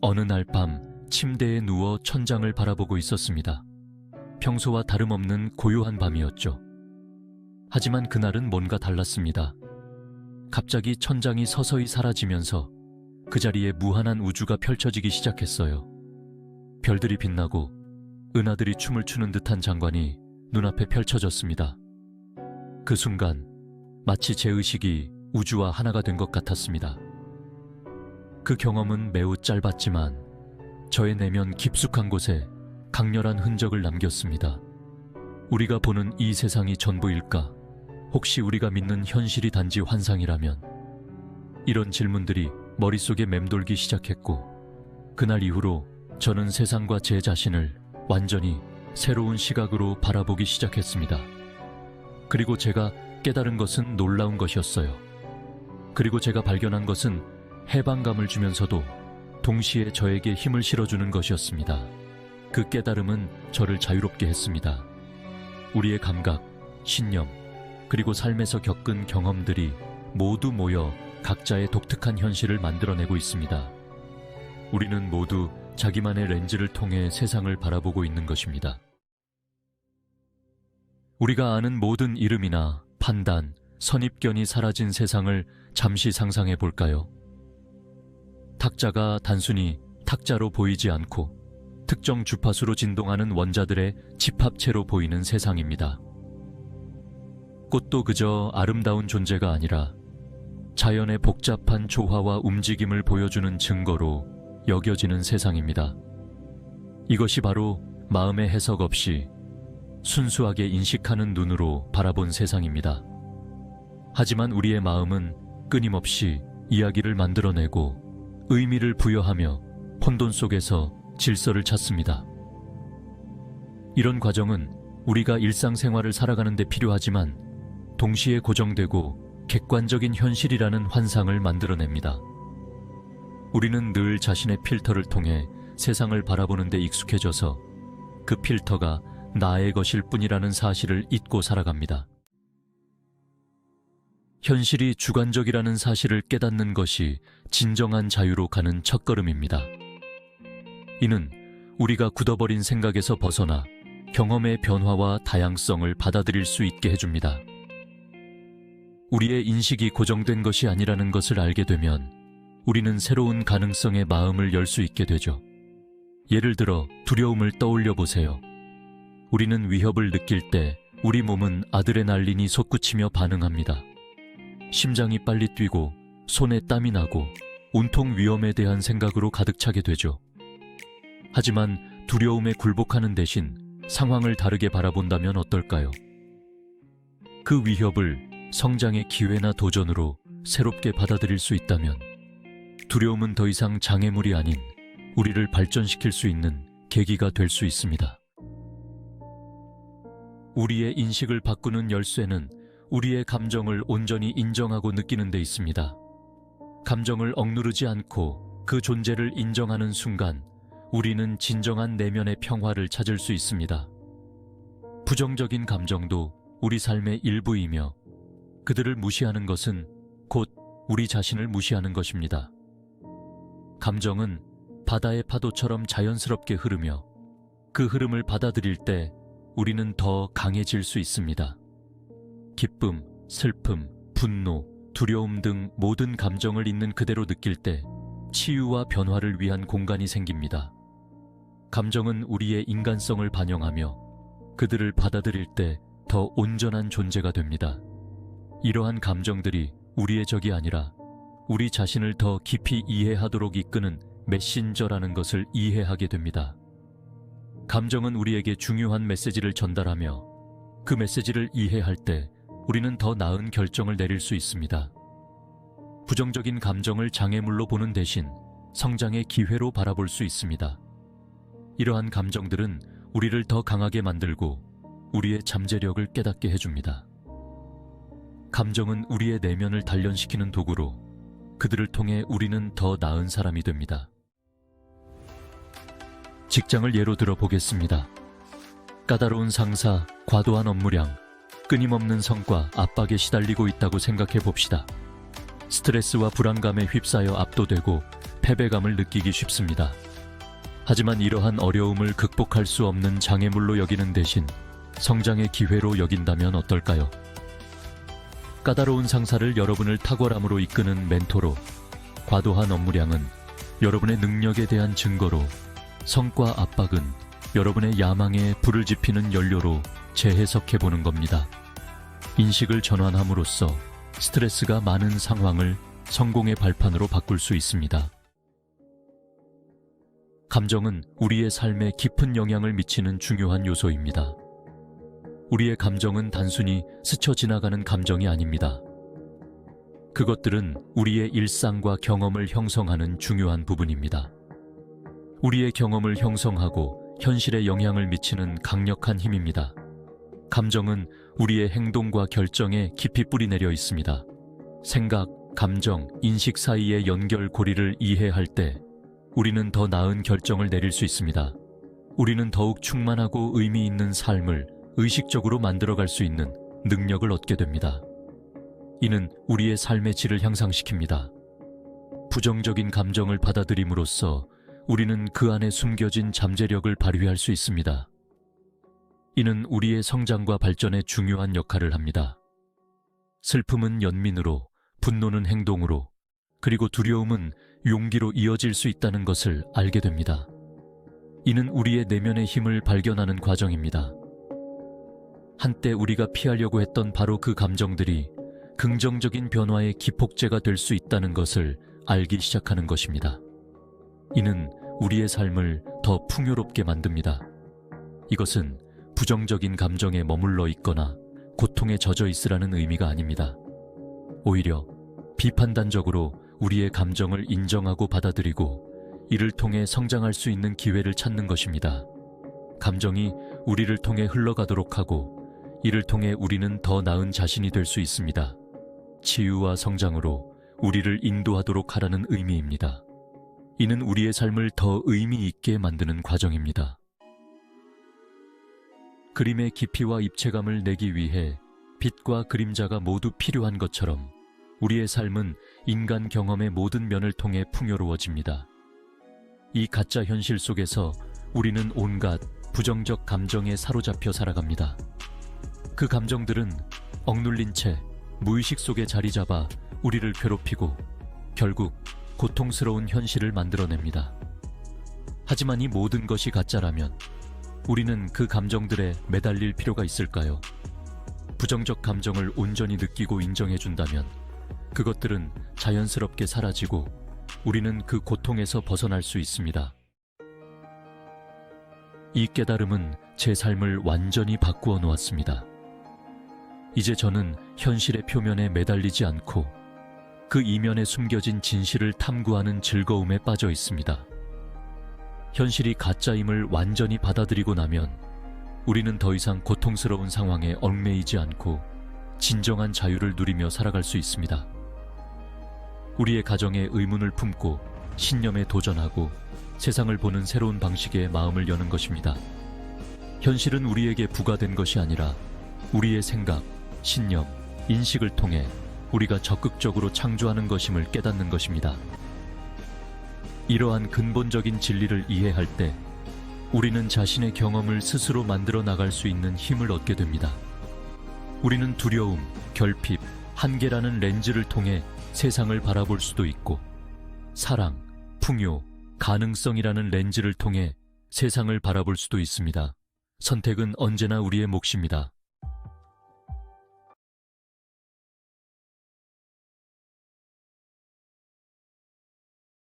어느 날 밤 침대에 누워 천장을 바라보고 있었습니다. 평소와 다름없는 고요한 밤이었죠. 하지만 그날은 뭔가 달랐습니다. 갑자기 천장이 서서히 사라지면서 그 자리에 무한한 우주가 펼쳐지기 시작했어요. 별들이 빛나고 은하들이 춤을 추는 듯한 장관이 눈앞에 펼쳐졌습니다. 그 순간 마치 제 의식이 우주와 하나가 된 것 같았습니다. 그 경험은 매우 짧았지만 저의 내면 깊숙한 곳에 강렬한 흔적을 남겼습니다. 우리가 보는 이 세상이 전부일까? 혹시 우리가 믿는 현실이 단지 환상이라면? 이런 질문들이 머릿속에 맴돌기 시작했고, 그날 이후로 저는 세상과 제 자신을 완전히 새로운 시각으로 바라보기 시작했습니다. 그리고 제가 깨달은 것은 놀라운 것이었어요. 그리고 제가 발견한 것은 해방감을 주면서도 동시에 저에게 힘을 실어주는 것이었습니다. 그 깨달음은 저를 자유롭게 했습니다. 우리의 감각, 신념, 그리고 삶에서 겪은 경험들이 모두 모여 각자의 독특한 현실을 만들어내고 있습니다. 우리는 모두 자기만의 렌즈를 통해 세상을 바라보고 있는 것입니다. 우리가 아는 모든 이름이나 판단, 선입견이 사라진 세상을 잠시 상상해 볼까요? 탁자가 단순히 탁자로 보이지 않고 특정 주파수로 진동하는 원자들의 집합체로 보이는 세상입니다. 꽃도 그저 아름다운 존재가 아니라 자연의 복잡한 조화와 움직임을 보여주는 증거로 여겨지는 세상입니다. 이것이 바로 마음의 해석 없이 순수하게 인식하는 눈으로 바라본 세상입니다. 하지만 우리의 마음은 끊임없이 이야기를 만들어내고 의미를 부여하며 혼돈 속에서 질서를 찾습니다. 이런 과정은 우리가 일상생활을 살아가는 데 필요하지만 동시에 고정되고 객관적인 현실이라는 환상을 만들어냅니다. 우리는 늘 자신의 필터를 통해 세상을 바라보는 데 익숙해져서 그 필터가 나의 것일 뿐이라는 사실을 잊고 살아갑니다. 현실이 주관적이라는 사실을 깨닫는 것이 진정한 자유로 가는 첫걸음입니다. 이는 우리가 굳어버린 생각에서 벗어나 경험의 변화와 다양성을 받아들일 수 있게 해줍니다. 우리의 인식이 고정된 것이 아니라는 것을 알게 되면 우리는 새로운 가능성에 마음을 열 수 있게 되죠. 예를 들어 두려움을 떠올려 보세요. 우리는 위협을 느낄 때 우리 몸은 아드레날린이 솟구치며 반응합니다. 심장이 빨리 뛰고 손에 땀이 나고 온통 위험에 대한 생각으로 가득 차게 되죠. 하지만 두려움에 굴복하는 대신 상황을 다르게 바라본다면 어떨까요? 그 위협을 성장의 기회나 도전으로 새롭게 받아들일 수 있다면 두려움은 더 이상 장애물이 아닌 우리를 발전시킬 수 있는 계기가 될 수 있습니다. 우리의 인식을 바꾸는 열쇠는 우리의 감정을 온전히 인정하고 느끼는 데 있습니다. 감정을 억누르지 않고 그 존재를 인정하는 순간 우리는 진정한 내면의 평화를 찾을 수 있습니다. 부정적인 감정도 우리 삶의 일부이며 그들을 무시하는 것은 곧 우리 자신을 무시하는 것입니다. 감정은 바다의 파도처럼 자연스럽게 흐르며 그 흐름을 받아들일 때 우리는 더 강해질 수 있습니다. 기쁨, 슬픔, 분노, 두려움 등 모든 감정을 있는 그대로 느낄 때 치유와 변화를 위한 공간이 생깁니다. 감정은 우리의 인간성을 반영하며 그들을 받아들일 때 더 온전한 존재가 됩니다. 이러한 감정들이 우리의 적이 아니라 우리 자신을 더 깊이 이해하도록 이끄는 메신저라는 것을 이해하게 됩니다. 감정은 우리에게 중요한 메시지를 전달하며 그 메시지를 이해할 때 우리는 더 나은 결정을 내릴 수 있습니다. 부정적인 감정을 장애물로 보는 대신 성장의 기회로 바라볼 수 있습니다. 이러한 감정들은 우리를 더 강하게 만들고 우리의 잠재력을 깨닫게 해줍니다. 감정은 우리의 내면을 단련시키는 도구로 그들을 통해 우리는 더 나은 사람이 됩니다. 직장을 예로 들어 보겠습니다. 까다로운 상사, 과도한 업무량, 끊임없는 성과, 압박에 시달리고 있다고 생각해 봅시다. 스트레스와 불안감에 휩싸여 압도되고 패배감을 느끼기 쉽습니다. 하지만 이러한 어려움을 극복할 수 없는 장애물로 여기는 대신 성장의 기회로 여긴다면 어떨까요? 까다로운 상사를 여러분을 탁월함으로 이끄는 멘토로, 과도한 업무량은 여러분의 능력에 대한 증거로, 성과 압박은 여러분의 야망에 불을 지피는 연료로 재해석해보는 겁니다. 인식을 전환함으로써 스트레스가 많은 상황을 성공의 발판으로 바꿀 수 있습니다. 감정은 우리의 삶에 깊은 영향을 미치는 중요한 요소입니다. 우리의 감정은 단순히 스쳐 지나가는 감정이 아닙니다. 그것들은 우리의 일상과 경험을 형성하는 중요한 부분입니다. 우리의 경험을 형성하고 현실에 영향을 미치는 강력한 힘입니다. 감정은 우리의 행동과 결정에 깊이 뿌리내려 있습니다. 생각, 감정, 인식 사이의 연결고리를 이해할 때 우리는 더 나은 결정을 내릴 수 있습니다. 우리는 더욱 충만하고 의미 있는 삶을 의식적으로 만들어갈 수 있는 능력을 얻게 됩니다. 이는 우리의 삶의 질을 향상시킵니다. 부정적인 감정을 받아들임으로써 우리는 그 안에 숨겨진 잠재력을 발휘할 수 있습니다. 이는 우리의 성장과 발전에 중요한 역할을 합니다. 슬픔은 연민으로, 분노는 행동으로, 그리고 두려움은 용기로 이어질 수 있다는 것을 알게 됩니다. 이는 우리의 내면의 힘을 발견하는 과정입니다. 한때 우리가 피하려고 했던 바로 그 감정들이 긍정적인 변화의 기폭제가 될 수 있다는 것을 알기 시작하는 것입니다. 이는 우리의 삶을 더 풍요롭게 만듭니다. 이것은 부정적인 감정에 머물러 있거나 고통에 젖어 있으라는 의미가 아닙니다. 오히려 비판단적으로 우리의 감정을 인정하고 받아들이고 이를 통해 성장할 수 있는 기회를 찾는 것입니다. 감정이 우리를 통해 흘러가도록 하고 이를 통해 우리는 더 나은 자신이 될 수 있습니다. 치유와 성장으로 우리를 인도하도록 하라는 의미입니다. 이는 우리의 삶을 더 의미 있게 만드는 과정입니다. 그림의 깊이와 입체감을 내기 위해 빛과 그림자가 모두 필요한 것처럼 우리의 삶은 인간 경험의 모든 면을 통해 풍요로워집니다. 이 가짜 현실 속에서 우리는 온갖 부정적 감정에 사로잡혀 살아갑니다. 그 감정들은 억눌린 채 무의식 속에 자리 잡아 우리를 괴롭히고 결국 고통스러운 현실을 만들어냅니다. 하지만 이 모든 것이 가짜라면 우리는 그 감정들에 매달릴 필요가 있을까요? 부정적 감정을 온전히 느끼고 인정해준다면 그것들은 자연스럽게 사라지고 우리는 그 고통에서 벗어날 수 있습니다. 이 깨달음은 제 삶을 완전히 바꾸어 놓았습니다. 이제 저는 현실의 표면에 매달리지 않고 그 이면에 숨겨진 진실을 탐구하는 즐거움에 빠져 있습니다. 현실이 가짜임을 완전히 받아들이고 나면 우리는 더 이상 고통스러운 상황에 얽매이지 않고 진정한 자유를 누리며 살아갈 수 있습니다. 우리의 가정에 의문을 품고 신념에 도전하고 세상을 보는 새로운 방식의 마음을 여는 것입니다. 현실은 우리에게 부과된 것이 아니라 우리의 생각, 신념, 인식을 통해 우리가 적극적으로 창조하는 것임을 깨닫는 것입니다. 이러한 근본적인 진리를 이해할 때 우리는 자신의 경험을 스스로 만들어 나갈 수 있는 힘을 얻게 됩니다. 우리는 두려움, 결핍, 한계라는 렌즈를 통해 세상을 바라볼 수도 있고 사랑, 풍요, 가능성이라는 렌즈를 통해 세상을 바라볼 수도 있습니다. 선택은 언제나 우리의 몫입니다.